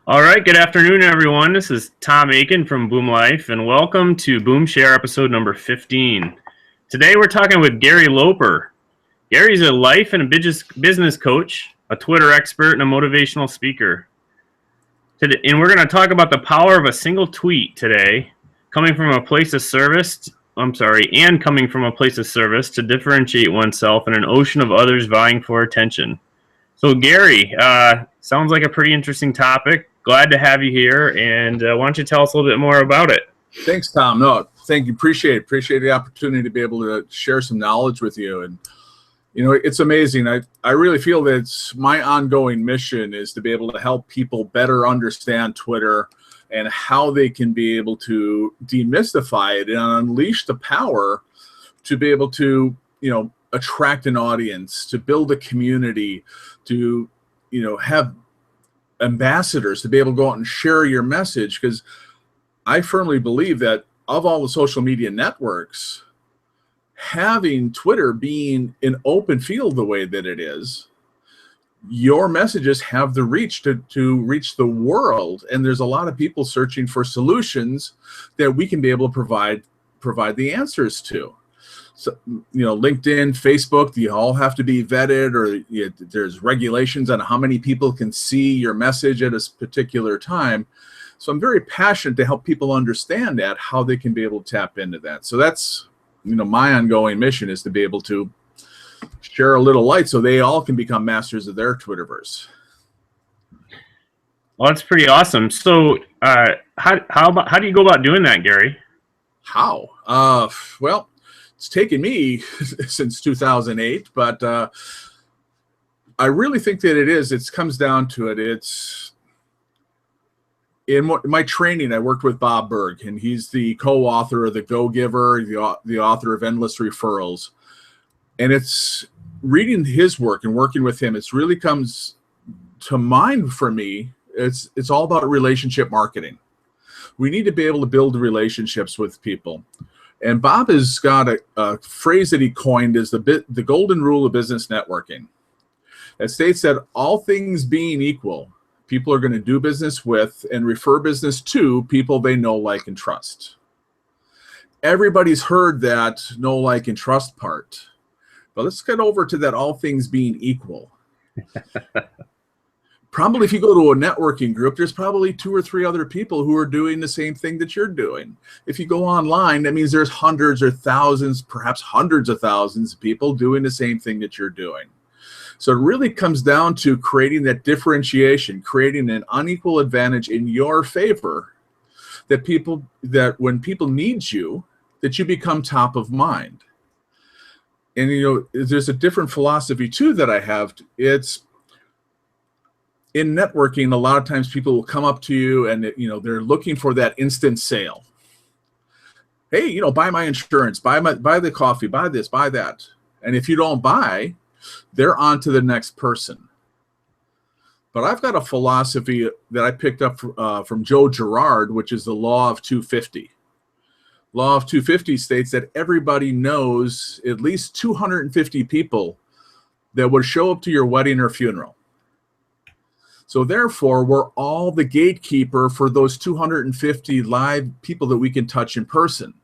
All right, good afternoon, everyone. This is Tom Aiken from Boom Life, and welcome to BoomShare episode number 15. Today, we're talking with Gary Loper. Gary's a life and a business coach, a Twitter expert, and a motivational speaker. And we're going to talk about the power of a single tweet today, coming from a place of service. Coming from a place of service to differentiate oneself in an ocean of others vying for attention. So, Gary, sounds like a pretty interesting topic. Glad to have you here, and why don't you tell us a little bit more about it? Thanks, Tom. No, thank you. Appreciate the opportunity to be able to share some knowledge with you. And it's amazing. I really feel that it's my ongoing mission is to be able to help people better understand Twitter and how they can be able to demystify it and unleash the power to be able to attract an audience, to build a community, to have ambassadors, to be able to go out and share your message. Because I firmly believe that of all the social media networks, having Twitter being an open field the way that it is, your messages have the reach to reach the world. And there's a lot of people searching for solutions that we can be able to provide the answers to. So, LinkedIn, Facebook, you all have to be vetted, or there's regulations on how many people can see your message at a particular time. So I'm very passionate to help people understand that, how they can be able to tap into that. So that's, my ongoing mission is to be able to share a little light so they all can become masters of their Twitterverse. Well, that's pretty awesome. So how do you go about doing that, Gary? How? Well, it's taken me since 2008, but I really think that it comes down to it. It's in my training, I worked with Bob Berg, and he's the co-author of The Go-Giver, the author of Endless Referrals. And it's reading his work and working with him, it's really comes to mind for me. It's all about relationship marketing. We need to be able to build relationships with people. And Bob has got a phrase that he coined as the golden rule of business networking. That states that all things being equal, people are going to do business with and refer business to people they know, like, and trust. Everybody's heard that know, like, and trust part. But let's get over to that all things being equal. Probably if you go to a networking group, there's probably 2 or 3 other people who are doing the same thing that you're doing. If you go online, that means there's hundreds or thousands, perhaps hundreds of thousands of people doing the same thing that you're doing. So it really comes down to creating that differentiation, creating an unequal advantage in your favor, that when people need you, that you become top of mind. And there's a different philosophy too that I have. It's in networking, a lot of times people will come up to you and they're looking for that instant sale. Hey, buy my insurance, buy the coffee, buy this, buy that. And if you don't buy, they're on to the next person. But I've got a philosophy that I picked up from Joe Girard, which is the law of 250. Law of 250 states that everybody knows at least 250 people that would show up to your wedding or funeral. So therefore, we're all the gatekeeper for those 250 live people that we can touch in person.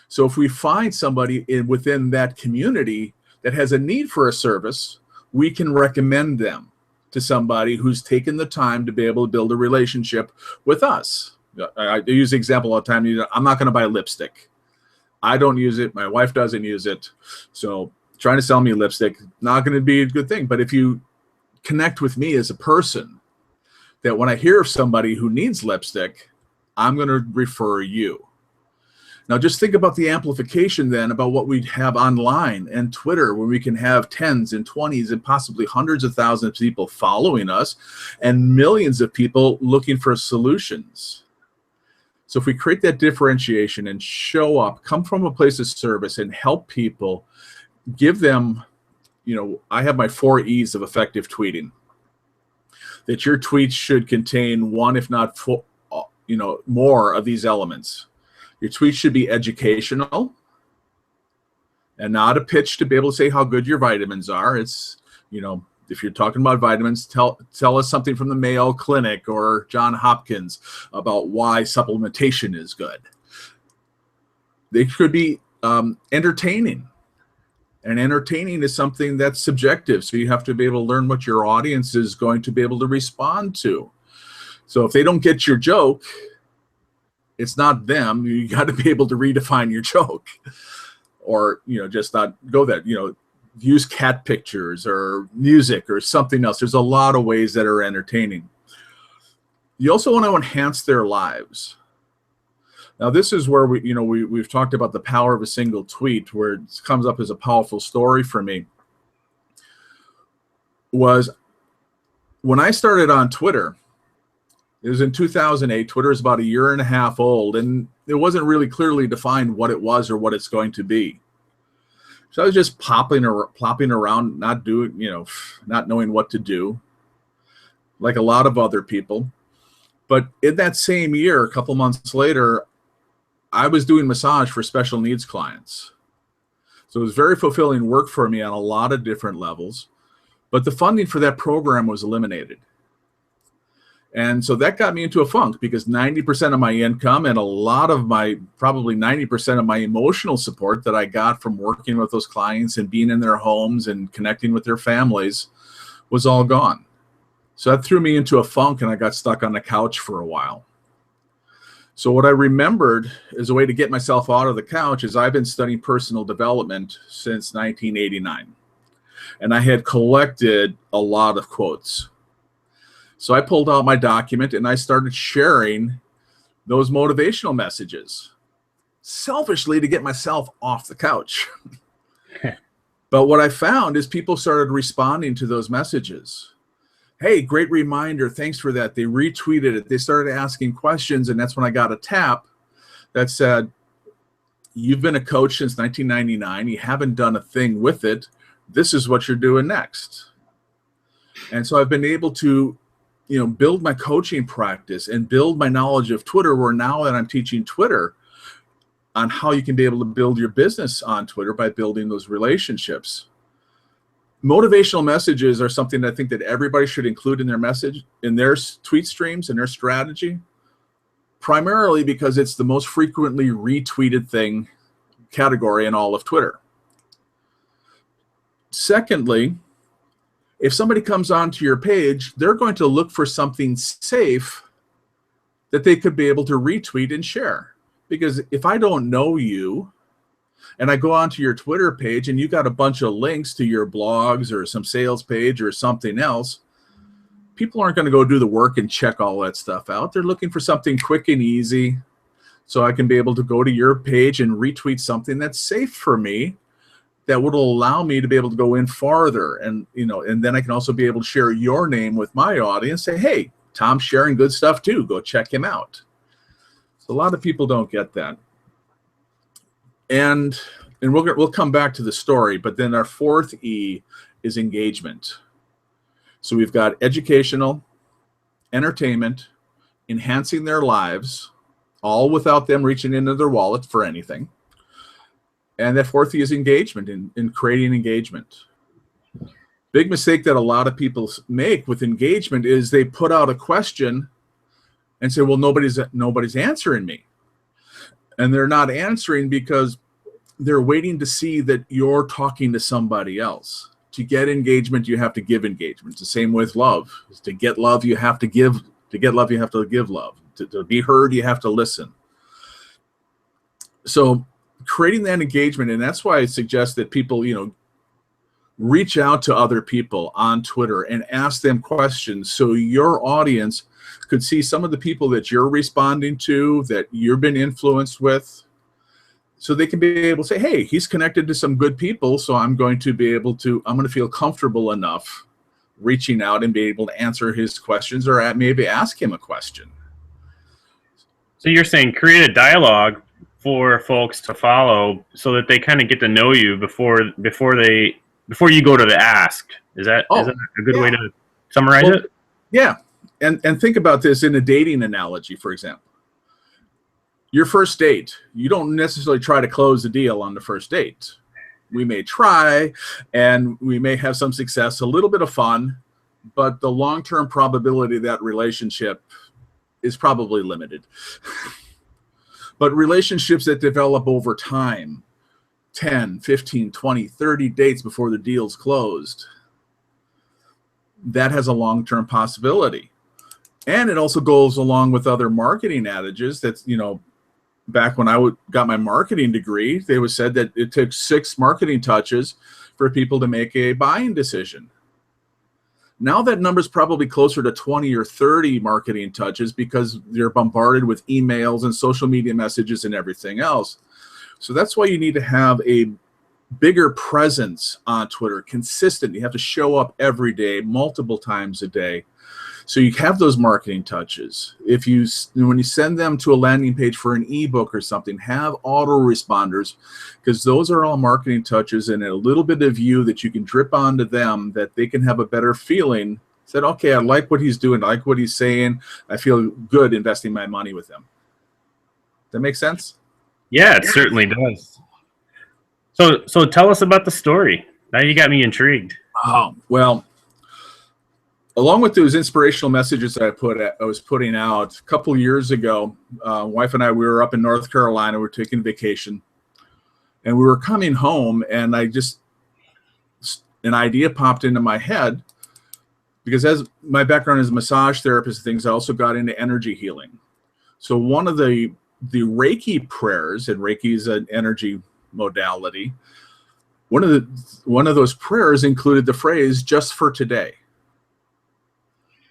So if we find somebody within that community that has a need for a service, we can recommend them to somebody who's taken the time to be able to build a relationship with us. I use the example all the time. I'm not going to buy lipstick. I don't use it. My wife doesn't use it. So trying to sell me lipstick, not going to be a good thing. But if you connect with me as a person, that when I hear of somebody who needs lipstick, I'm going to refer you. Now just think about the amplification then about what we have online and Twitter, where we can have 10s and 20s and possibly hundreds of thousands of people following us and millions of people looking for solutions. So if we create that differentiation and show up, come from a place of service and help people, give them, I have my 4 E's of effective tweeting. That your tweets should contain one, if not four, more of these elements. Your tweet should be educational and not a pitch to be able to say how good your vitamins are. It's, If you're talking about vitamins, tell us something from the Mayo Clinic or John Hopkins about why supplementation is good. They could be entertaining. And entertaining is something that's subjective. So you have to be able to learn what your audience is going to be able to respond to. So if they don't get your joke, it's not them. You got to be able to redefine your joke, or, just not go that, use cat pictures or music or something else. There's a lot of ways that are entertaining. You also want to enhance their lives. Now, this is where we've talked about the power of a single tweet, where it comes up as a powerful story for me. Was when I started on Twitter. It was in 2008. Twitter is about a year and a half old, and it wasn't really clearly defined what it was or what it's going to be. So I was just plopping around, not knowing what to do, like a lot of other people. But in that same year, a couple months later, I was doing massage for special needs clients. So it was very fulfilling work for me on a lot of different levels. But the funding for that program was eliminated. And so that got me into a funk, because 90% of my income and a lot of probably 90% of my emotional support that I got from working with those clients and being in their homes and connecting with their families was all gone. So that threw me into a funk, and I got stuck on the couch for a while. So what I remembered as a way to get myself out of the couch is I've been studying personal development since 1989. And I had collected a lot of quotes. So I pulled out my document and I started sharing those motivational messages, selfishly to get myself off the couch. But what I found is people started responding to those messages. Hey, great reminder. Thanks for that. They retweeted it. They started asking questions. And that's when I got a tap that said, you've been a coach since 1999. You haven't done a thing with it. This is what you're doing next. And so I've been able to build my coaching practice and build my knowledge of Twitter, where now that I'm teaching Twitter on how you can be able to build your business on Twitter by building those relationships. Motivational messages are something that I think that everybody should include in their message, in their tweet streams, in their strategy, primarily because it's the most frequently retweeted category in all of Twitter. Secondly, if somebody comes onto your page, they're going to look for something safe that they could be able to retweet and share. Because if I don't know you and I go onto your Twitter page and you got a bunch of links to your blogs or some sales page or something else, people aren't going to go do the work and check all that stuff out. They're looking for something quick and easy, so I can be able to go to your page and retweet something that's safe for me, that would allow me to be able to go in farther. And then I can also be able to share your name with my audience, say, hey, Tom's sharing good stuff too. Go check him out. So a lot of people don't get that. And we'll come back to the story, but then our fourth E is engagement. So we've got educational, entertainment, enhancing their lives, all without them reaching into their wallet for anything. And that fourth is engagement, in creating engagement. Big mistake that a lot of people make with engagement is they put out a question and say, well, nobody's answering me. And they're not answering because they're waiting to see that you're talking to somebody else. To get engagement, you have to give engagement. It's the same with love. To get love, you have to give. To get love, you have to give love. To be heard, you have to listen. So creating that engagement, and that's why I suggest that people, reach out to other people on Twitter and ask them questions, so your audience could see some of the people that you're responding to, that you've been influenced with, so they can be able to say, hey, he's connected to some good people, so I'm going to feel comfortable enough reaching out and be able to answer his questions, or maybe ask him a question. So you're saying create a dialogue for folks to follow, so that they kind of get to know you before you go to the ask. Is that a good way to summarize it? Yeah. And think about this in a dating analogy, for example. Your first date, you don't necessarily try to close the deal on the first date. we may try, and we may have some success, a little bit of fun, but the long-term probability of that relationship is probably limited. But relationships that develop over time, 10, 15, 20, 30 dates before the deal's closed, that has a long-term possibility. And it also goes along with other marketing adages. That's, back when I got my marketing degree, they was said that it took 6 marketing touches for people to make a buying decision. Now that number is probably closer to 20 or 30 marketing touches because you're bombarded with emails and social media messages and everything else. So that's why you need to have a bigger presence on Twitter, consistent. You have to show up every day, multiple times a day. So you have those marketing touches. When you send them to a landing page for an ebook or something, have autoresponders, because those are all marketing touches and a little bit of you that you can drip onto them, that they can have a better feeling. Said, okay, I like what he's doing. I like what he's saying. I feel good investing my money with him. Does that make sense? Yeah, it certainly does. So tell us about the story. Now you got me intrigued. Oh, well, along with those inspirational messages that I was putting out a couple of years ago, wife and I, we were up in North Carolina. We were taking vacation, and we were coming home, and an idea popped into my head, because as my background as a massage therapist and things, I also got into energy healing. So one of the Reiki prayers, and Reiki is an energy modality, one of those prayers included the phrase, just for today.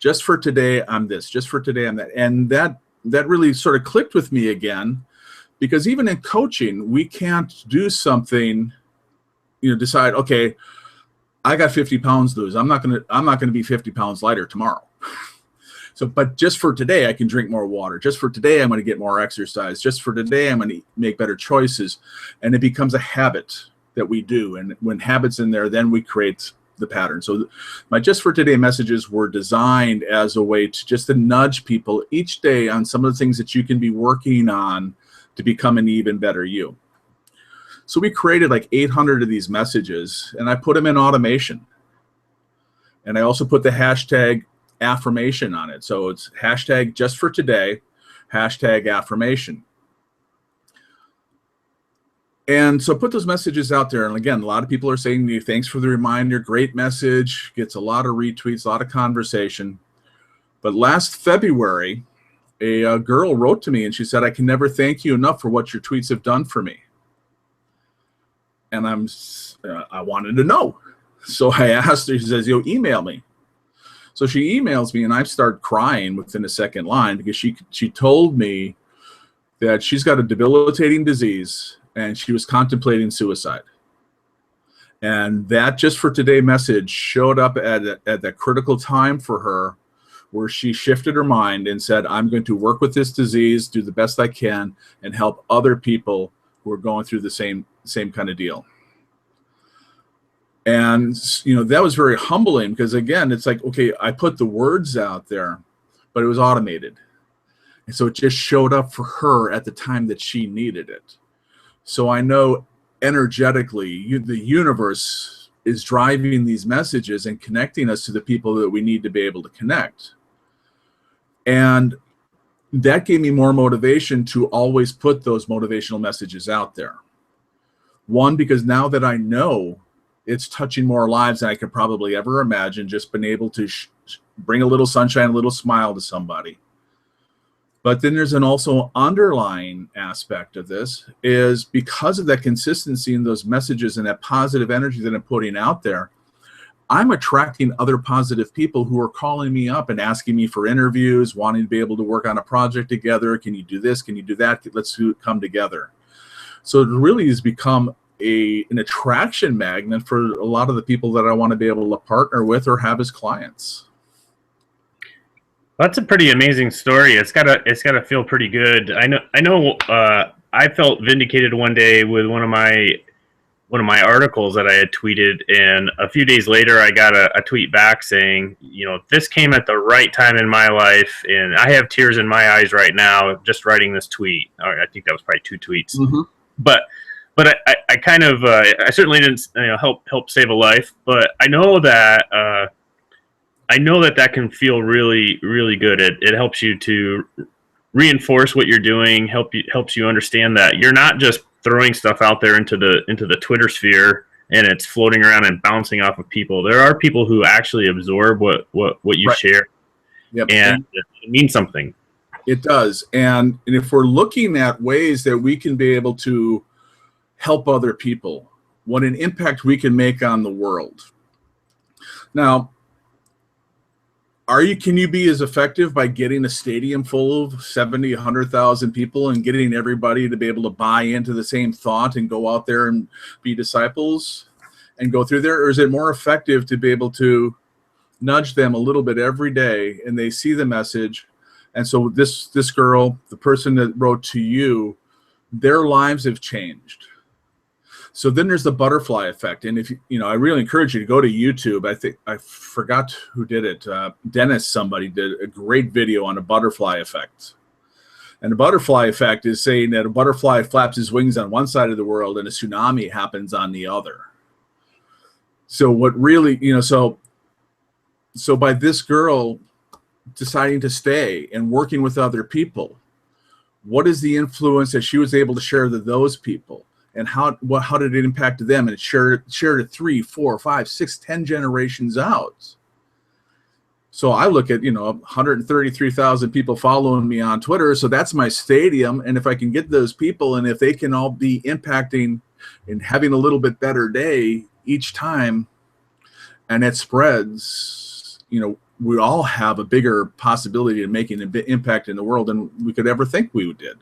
Just for today, I'm this. Just for today, I'm that. And that really sort of clicked with me again, because even in coaching, we can't do something, decide, okay, I got 50 pounds to lose. I'm not gonna be 50 pounds lighter tomorrow. So, but just for today, I can drink more water. Just for today, I'm going to get more exercise. Just for today, I'm going to make better choices. And it becomes a habit that we do. And when habit's in there, then we create the pattern. So my just for today messages were designed as a way to nudge people each day on some of the things that you can be working on to become an even better you. So we created like 800 of these messages, and I put them in automation. And I also put the hashtag affirmation on it. So it's hashtag just for today, hashtag affirmation. And so put those messages out there. And again, a lot of people are saying to you, thanks for the reminder, great message, gets a lot of retweets, a lot of conversation. But last February, a girl wrote to me and she said, I can never thank you enough for what your tweets have done for me. And I wanted to know. So I asked her, she says, email me. So she emails me, and I start crying within the second line, because she told me that she's got a debilitating disease and she was contemplating suicide. And that just for today message showed up at that critical time for her, where she shifted her mind and said, I'm going to work with this disease, do the best I can, and help other people who are going through the same kind of deal. And, that was very humbling, because, again, it's like, okay, I put the words out there, but it was automated. And so it just showed up for her at the time that she needed it. So I know energetically, the universe is driving these messages and connecting us to the people that we need to be able to connect. And that gave me more motivation to always put those motivational messages out there. One, because now that I know it's touching more lives than I could probably ever imagine, just been able to bring a little sunshine, a little smile to somebody. But then there's an also underlying aspect of this, is because of that consistency in those messages and that positive energy that I'm putting out there, I'm attracting other positive people who are calling me up and asking me for interviews, wanting to be able to work on a project together. Can you do this? Can you do that? Let's come together. So it really has become an attraction magnet for a lot of the people that I want to be able to partner with or have as clients. That's a pretty amazing story. It's gotta feel pretty good. I know. I felt vindicated one day with one of my articles that I had tweeted, and a few days later, I got a tweet back saying, this came at the right time in my life, and I have tears in my eyes right now just writing this tweet. I think that was probably 2 tweets, but but I kind of I certainly didn't help save a life, but I know that that can feel really really good. It helps you to reinforce what you're doing, helps you understand that you're not just throwing stuff out there into the Twitter sphere and it's floating around and bouncing off of people. There are people who actually absorb what you share, Yep. and it means something. It does. And if we're looking at ways that we can be able to help other people, what an impact we can make on the world. Now, can you be as effective by getting a stadium full of 70, 100,000 people and getting everybody to be able to buy into the same thought and go out there and be disciples and go through there? Or is it more effective to be able to nudge them a little bit every day and they see the message? And so this girl, the person that wrote to you, their lives have changed. So then there's the butterfly effect. And if I really encourage you to go to YouTube. I forgot who did it. Dennis, somebody did a great video on a butterfly effect. And the butterfly effect is saying that a butterfly flaps his wings on one side of the world and a tsunami happens on the other. So what really, so by this girl deciding to stay and working with other people, what is the influence that she was able to share to those people? And how did it impact them? And it shared it 3, 4, 5, 6, 10 generations out. So I look at 133,000 people following me on Twitter. So that's my stadium. And if I can get those people, and if they can all be impacting and having a little bit better day each time, and it spreads, we all have a bigger possibility of making an impact in the world than we could ever think we did.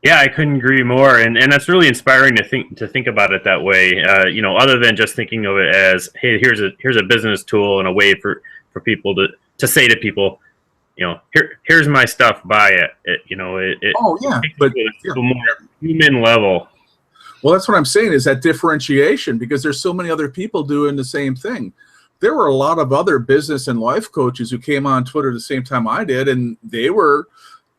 Yeah, I couldn't agree more, and that's really inspiring to think about it that way. Other than just thinking of it as, hey, here's a business tool and a way for people to say to people, here's my stuff, buy it. But a more human level. Well, that's what I'm saying, is that differentiation, because there's so many other people doing the same thing. There were a lot of other business and life coaches who came on Twitter the same time I did, and they were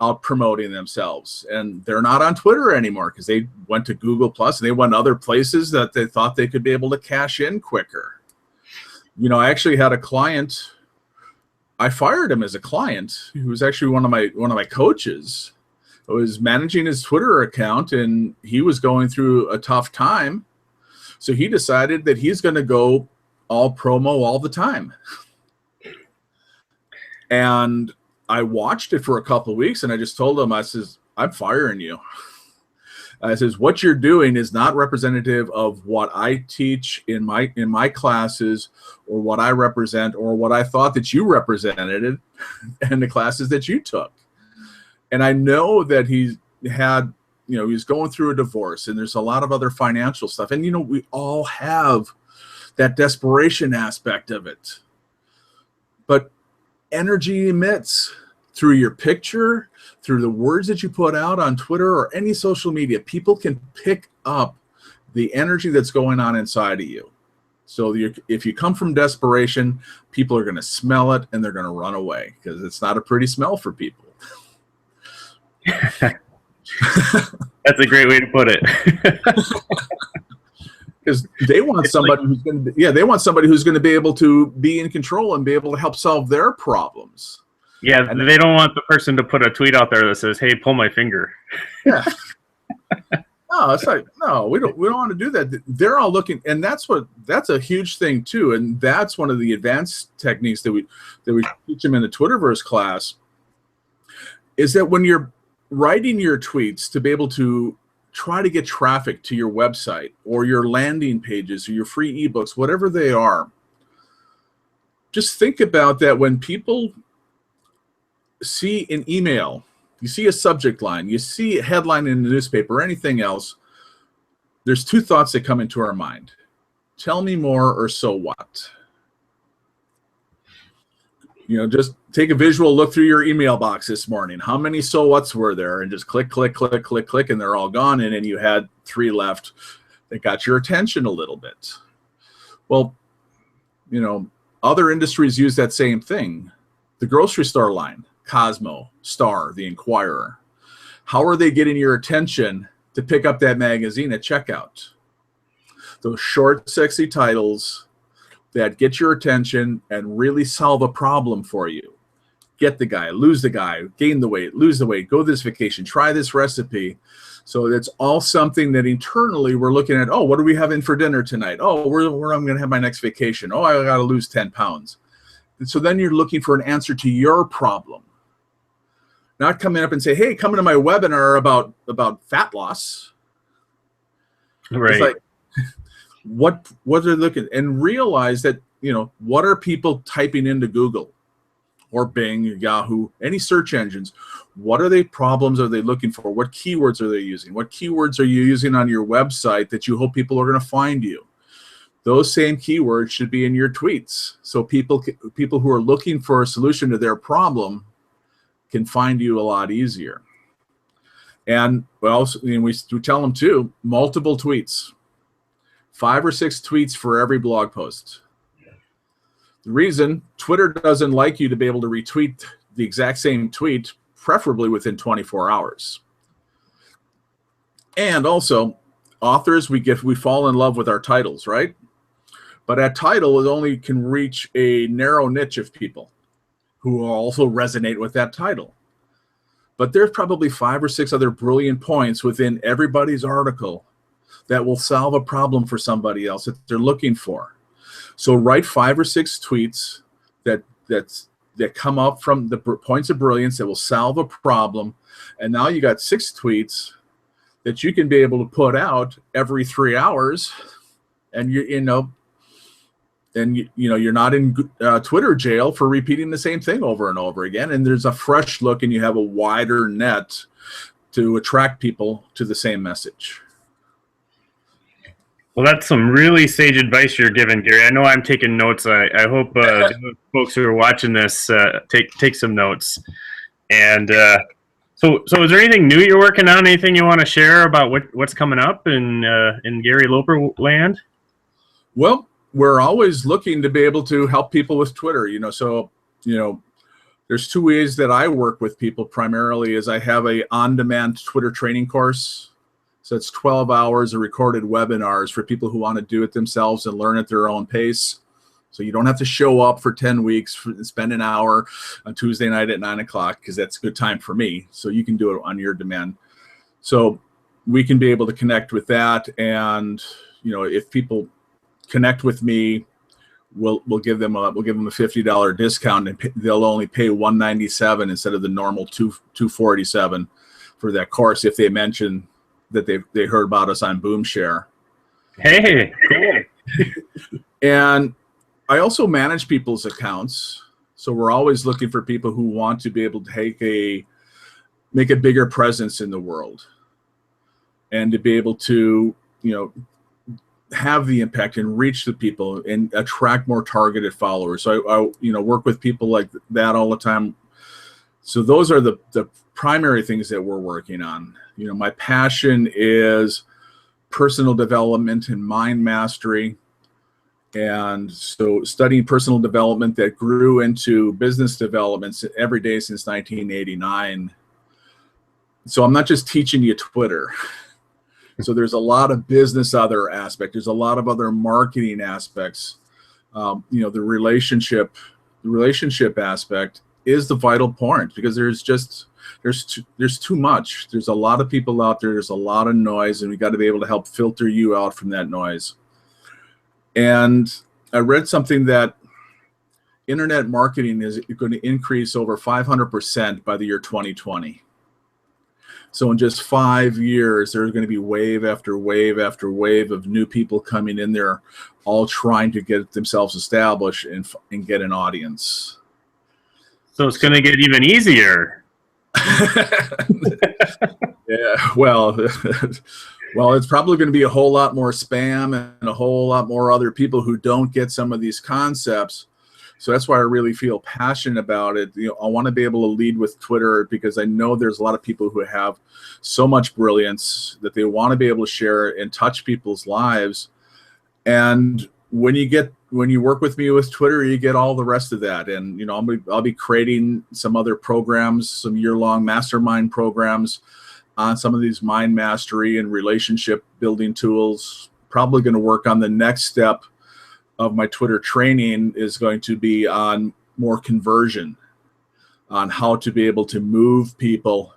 out promoting themselves, and they're not on Twitter anymore because they went to Google Plus and they went other places that they thought they could be able to cash in quicker. I actually had a client. I fired him as a client who was actually one of my coaches. I was managing his Twitter account, and he was going through a tough time. So he decided that he's going to go all promo all the time. And I watched it for a couple of weeks, and I just told him, I says, I'm firing you. I says, what you're doing is not representative of what I teach in my classes, or what I represent, or what I thought that you represented in the classes that you took. And I know that he's going through a divorce, and there's a lot of other financial stuff. And, we all have that desperation aspect of it. But energy emits through your picture, through the words that you put out on Twitter or any social media. People can pick up the energy that's going on inside of you. So if you come from desperation, people are going to smell it and they're going to run away, because it's not a pretty smell for people. That's a great way to put it. Because they want somebody who's going to be able to be in control and be able to help solve their problems. Yeah, and they don't want the person to put a tweet out there that says, "Hey, pull my finger." Yeah. No, it's like, no, we don't want to do that. They're all looking, and that's a huge thing too. And that's one of the advanced techniques that we teach them in the Twitterverse class, is that when you're writing your tweets, to be able to try to get traffic to your website or your landing pages or your free ebooks, whatever they are, just think about that. When people see an email, you see a subject line, you see a headline in the newspaper or anything else, there's two thoughts that come into our mind. Tell me more, or so what? Just take a visual look through your email box this morning. How many so whats were there? And just click, click, click, click, click, and they're all gone. And then you had 3 left that got your attention a little bit. Well, other industries use that same thing. The grocery store line, Cosmo, Star, The Inquirer. How are they getting your attention to pick up that magazine at checkout. Those short, sexy titles that get your attention and really solve a problem for you. Get the guy, lose the guy, gain the weight, lose the weight, go this vacation, try this recipe. So it's all something that internally we're looking at. Oh, what are we having for dinner tonight? Oh, where I'm going to have my next vacation. Oh, I got to lose 10 pounds. And so then you're looking for an answer to your problem. Not coming up and say, hey, come to my webinar about fat loss. Right. It's like, what they're looking, and realize that, what are people typing into Google or Bing, Yahoo, any search engines? What are they problems are they looking for? What keywords are they using? What keywords are you using on your website that you hope people are going to find you? Those same keywords should be in your tweets. So people who are looking for a solution to their problem can find you a lot easier. And we tell them too, multiple tweets, 5 or 6 tweets for every blog post. The reason Twitter doesn't like you to be able to retweet the exact same tweet, preferably within 24 hours. And also, authors, we fall in love with our titles, right? But that title only can reach a narrow niche of people who will also resonate with that title. But there's probably 5 or 6 other brilliant points within everybody's article that will solve a problem for somebody else that they're looking for. So write 5 or 6 tweets that come up from the points of brilliance that will solve a problem, and now you got 6 tweets that you can be able to put out every 3 hours, and you're not in Twitter jail for repeating the same thing over and over again, and there's a fresh look, and you have a wider net to attract people to the same message. Well, that's some really sage advice you're giving, Gary. I know I'm taking notes. I hope the folks who are watching this take some notes. And so is there anything new you're working on? Anything you want to share about what's coming up in Gary Loper land? Well, we're always looking to be able to help people with Twitter. There's 2 ways that I work with people. Primarily is I have a on-demand Twitter training course. So it's 12 hours of recorded webinars for people who want to do it themselves and learn at their own pace. So you don't have to show up for 10 weeks, spend an hour on Tuesday night at 9 o'clock, because that's a good time for me. So you can do it on your demand. So we can be able to connect with that. And, if people connect with me, we'll give them a $50 discount, and they'll only pay $197 instead of the normal $247 for that course if they mention that they heard about us on BoomShare. Hey, cool. And I also manage people's accounts. So we're always looking for people who want to be able to make a bigger presence in the world, and to be able to, have the impact and reach the people and attract more targeted followers. So I work with people like that all the time. So those are the primary things that we're working on. My passion is personal development and mind mastery. And so studying personal development that grew into business development every day since 1989. So I'm not just teaching you Twitter. So there's a lot of business other aspect. There's a lot of other marketing aspects. The relationship aspect is the vital point, because there's too much. There's a lot of people out there. There's a lot of noise, and we got to be able to help filter you out from that noise. And I read something that internet marketing is going to increase over 500% by the year 2020. So in just 5 years, there's going to be wave after wave after wave of new people coming in there, all trying to get themselves established and get an audience. So it's going to get even easier. Yeah, well, it's probably going to be a whole lot more spam and a whole lot more other people who don't get some of these concepts. So that's why I really feel passionate about it. I want to be able to lead with Twitter, because I know there's a lot of people who have so much brilliance that they want to be able to share and touch people's lives. And when you work with me with Twitter, you get all the rest of that. And I'll be creating some other programs, some year-long mastermind programs on some of these mind mastery and relationship building tools. Probably going to work on the next step of my Twitter training is going to be on more conversion, on how to be able to move people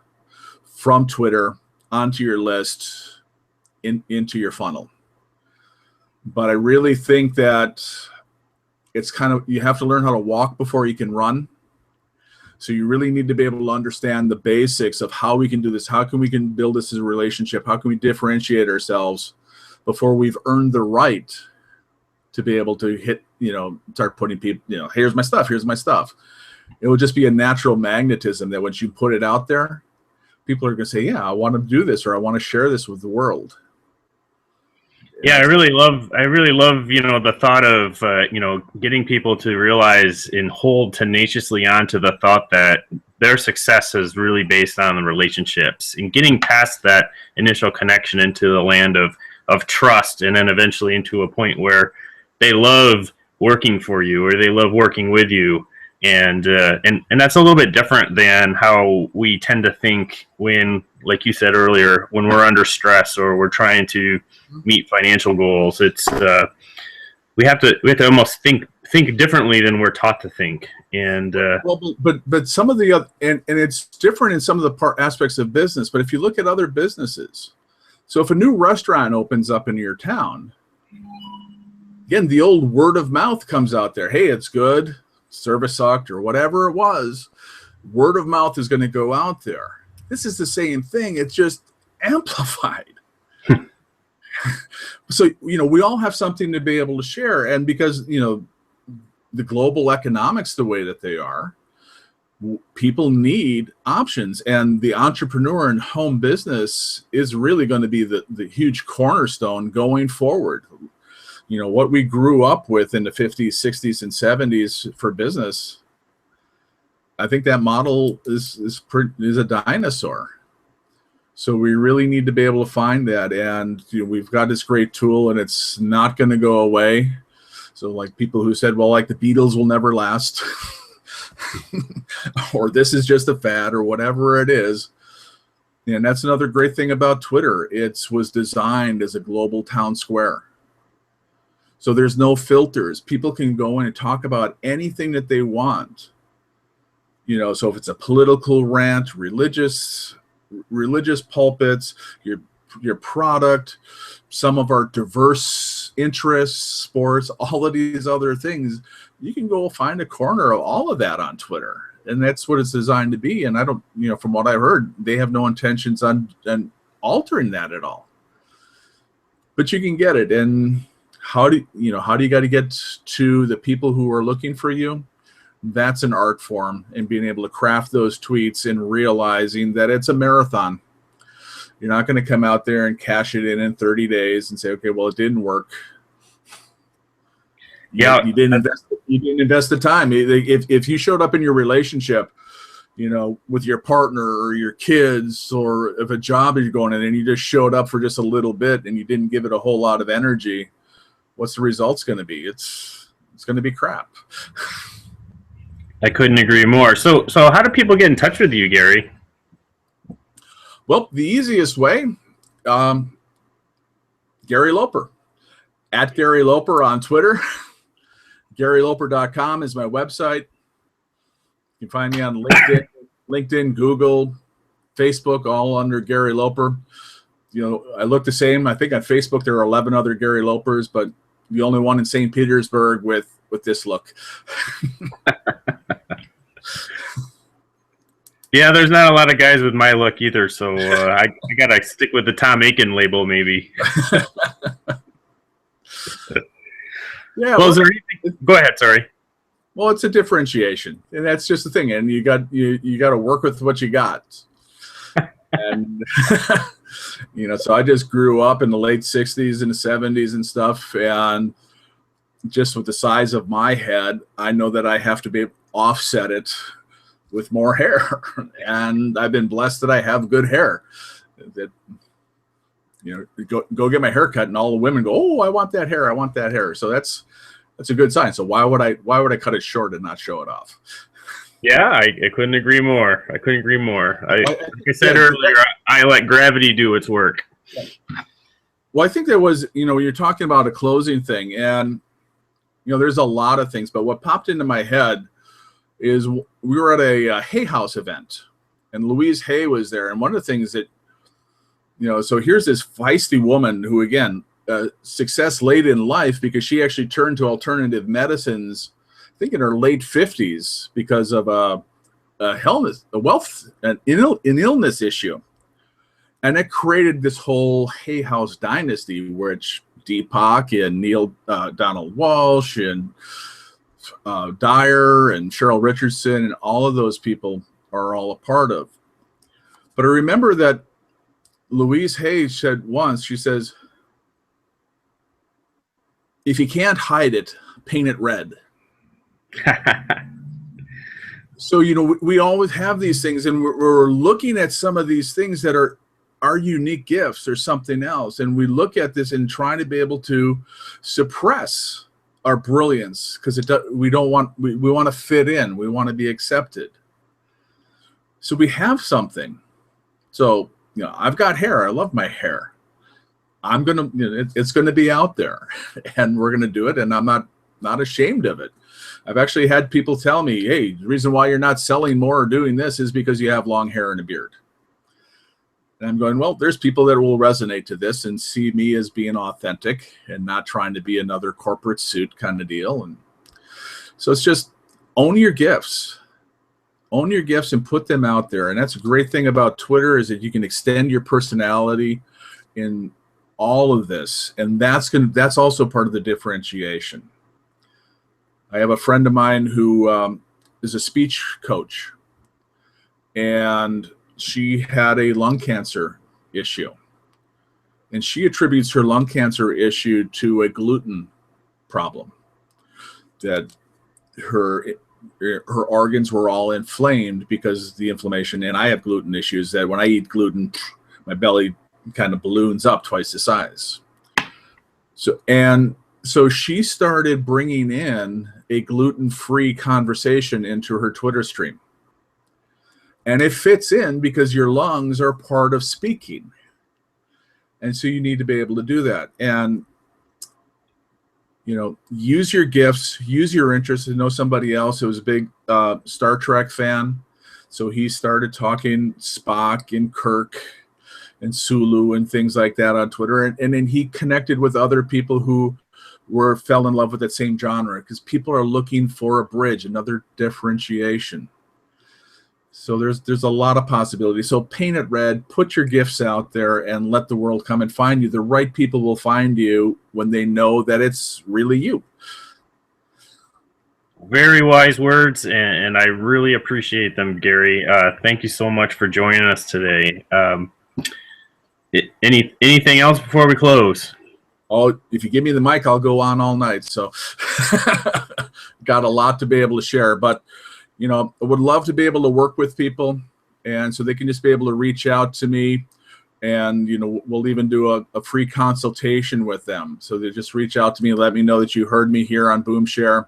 from Twitter onto your list into your funnel. But I really think that it's kind of, you have to learn how to walk before you can run. So you really need to be able to understand the basics of how we can do this. How can we can build this as a relationship? How can we differentiate ourselves before we've earned the right to be able to hit, start putting people, here's my stuff, here's my stuff. It will just be a natural magnetism that once you put it out there, people are going to say, yeah, I want to do this, or I want to share this with the world. Yeah, I really love, the thought of, getting people to realize and hold tenaciously onto the thought that their success is really based on the relationships, and getting past that initial connection into the land of trust, and then eventually into a point where they love working for you, or they love working with you. And that's a little bit different than how we tend to think when, like you said earlier, when we're under stress or we're trying to meet financial goals. It's we have to almost think differently than we're taught to think. And but some of the other, and it's different in some of the aspects of business. But if you look at other businesses, so if a new restaurant opens up in your town, again, the old word of mouth comes out there. Hey, it's good. Service sucked, or whatever it was. Word of mouth is going to go out there. This is the same thing. It's just amplified. So, we all have something to be able to share. And because, the global economics, the way that they are, people need options. And the entrepreneur and home business is really going to be the huge cornerstone going forward. What we grew up with in the 50s, 60s, and 70s for business, I think that model is a dinosaur. So we really need to be able to find that. And we've got this great tool, and it's not going to go away. So like people who said, well, like the Beatles will never last, or this is just a fad, or whatever it is. And that's another great thing about Twitter. It was designed as a global town square. So there's no filters. People can go in and talk about anything that they want. So if it's a political rant, religious pulpits, your product, some of our diverse interests, sports, all of these other things, you can go find a corner of all of that on Twitter. And that's what it's designed to be. And I don't, from what I've heard, they have no intentions on altering that at all. But you can get it. And how do you got to get to the people who are looking for you? That's an art form, and being able to craft those tweets and realizing that it's a marathon. You're not going to come out there and cash it in 30 days and say, okay, well, it didn't work. Yeah, you didn't invest the time. If you showed up in your relationship, with your partner or your kids, or if a job you're going in and you just showed up for just a little bit and you didn't give it a whole lot of energy, what's the results going to be? It's going to be crap. I couldn't agree more. So how do people get in touch with you, Gary? Well, the easiest way, Gary Loper, at Gary Loper on Twitter. GaryLoper.com is my website. You can find me on LinkedIn, Google, Facebook, all under Gary Loper. I look the same. I think on Facebook there are 11 other Gary Lopers, but the only one in St. Petersburg with this look. Yeah, there's not a lot of guys with my look either, so I gotta stick with the Tom Aiken label, maybe. Yeah. Well, is there anything? Go ahead. Sorry. Well, it's a differentiation, and that's just the thing. And you got to work with what you got. And so I just grew up in the late 60s and the 70s and stuff, and just with the size of my head, I know that I have to be offset it with more hair. And I've been blessed that I have good hair. That go get my hair cut, and all the women go, "Oh, I want that hair. I want that hair." So that's a good sign. So why would I cut it short and not show it off? Yeah, I couldn't agree more. I couldn't agree more. Like I said Yeah, earlier, I let gravity do its work. well, I think there was, when you're talking about a closing thing, and there's a lot of things, but what popped into my head is we were at a Hay House event, and Louise Hay was there, and one of the things that so here's this feisty woman who, again, success late in life because she actually turned to alternative medicines, I think in her late 50s because of a an illness issue. And it created this whole Hay House dynasty, which Deepak and Neil Donald Walsh and Dyer and Cheryl Richardson and all of those people are all a part of. But I remember that Louise Hay said once, she says, if you can't hide it, paint it red. So, we always have these things, and we're looking at some of these things that are our unique gifts or something else. And we look at this and try to be able to suppress our brilliance because we want to fit in. We want to be accepted. So we have something. So, I've got hair. I love my hair. I'm going to, it's going to be out there and we're going to do it. And I'm not ashamed of it. I've actually had people tell me, hey, the reason why you're not selling more or doing this is because you have long hair and a beard. And I'm going, well, there's people that will resonate to this and see me as being authentic and not trying to be another corporate suit kind of deal. And so it's just own your gifts. Own your gifts and put them out there. And that's a great thing about Twitter is that you can extend your personality in all of this. And that's also part of the differentiation. I have a friend of mine who is a speech coach, and she had a lung cancer issue. And she attributes her lung cancer issue to a gluten problem, that her organs were all inflamed because of the inflammation. And I have gluten issues that when I eat gluten, my belly kind of balloons up twice the size. So she started bringing in a gluten-free conversation into her Twitter stream. And it fits in because your lungs are part of speaking. And so you need to be able to do that. And, use your gifts, use your interests. I know somebody else who was a big Star Trek fan. So he started talking Spock and Kirk and Sulu and things like that on Twitter. And then he connected with other people who fell in love with that same genre because people are looking for a bridge, another differentiation. So there's a lot of possibilities. So paint it red, put your gifts out there, and let the world come and find you. The right people will find you when they know that it's really you. Very wise words, and I really appreciate them, Gary. Thank you so much for joining us today. Anything else before we close? Oh, if you give me the mic, I'll go on all night. So got a lot to be able to share, but I would love to be able to work with people, and so they can just be able to reach out to me, and we'll even do a free consultation with them. So they just reach out to me, let me know that you heard me here on BoomShare,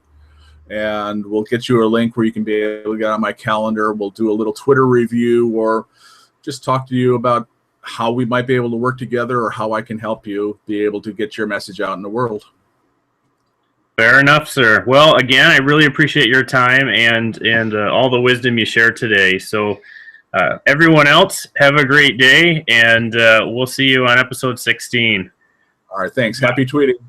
and we'll get you a link where you can be able to get on my calendar. We'll do a little Twitter review or just talk to you about how we might be able to work together or how I can help you be able to get your message out in the world. Fair enough, sir. Well, again, I really appreciate your time and all the wisdom you shared today. So everyone else, have a great day, and we'll see you on episode 16. All right, thanks. Happy tweeting.